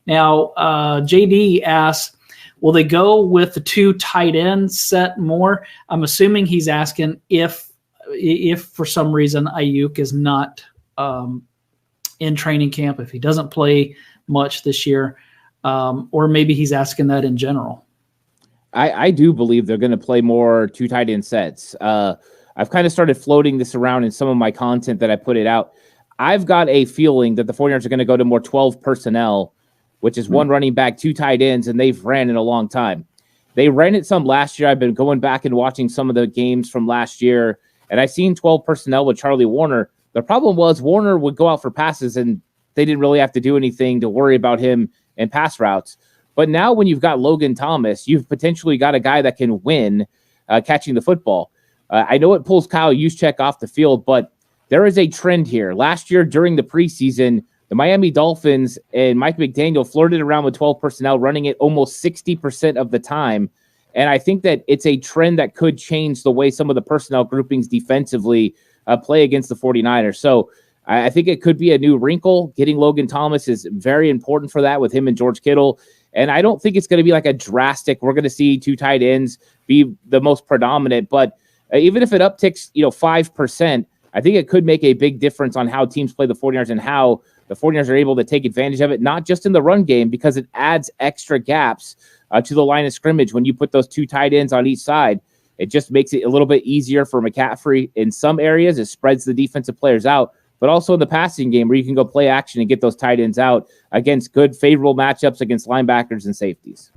Now, JD asks, will they go with the 2 tight end set more? I'm assuming he's asking if for some reason Ayuk is not in training camp, if he doesn't play much this year, or maybe he's asking that in general. I do believe they're going to play more 2 tight end sets. I've kind of started floating this around in some of my content that I put it out. I've got a feeling that the 49ers are going to go to more 12 personnel, which is 1 running back, 2 tight ends, and they've ran in a long time. They ran it some last year. I've been going back and watching some of the games from last year, and I've seen 12 personnel with Charlie Warner. The problem was Warner would go out for passes, and they didn't really have to do anything to worry about him in pass routes. But now when you've got Logan Thomas, you've potentially got a guy that can win catching the football. I know it pulls Kyle Juszczyk off the field, but there is a trend here. Last year during the preseason, the Miami Dolphins and Mike McDaniel flirted around with 12 personnel, running it almost 60% of the time. And I think that it's a trend that could change the way some of the personnel groupings defensively play against the 49ers. So I think it could be a new wrinkle. Getting Logan Thomas is very important for that with him and George Kittle. And I don't think it's going to be like a drastic, we're going to see 2 tight ends be the most predominant. But even if it upticks, 5%, I think it could make a big difference on how teams play the 49ers and how the 49ers are able to take advantage of it, not just in the run game, because it adds extra gaps to the line of scrimmage. When you put those 2 tight ends on each side, it just makes it a little bit easier for McCaffrey in some areas. It spreads the defensive players out, but also in the passing game where you can go play action and get those tight ends out against good, favorable matchups against linebackers and safeties.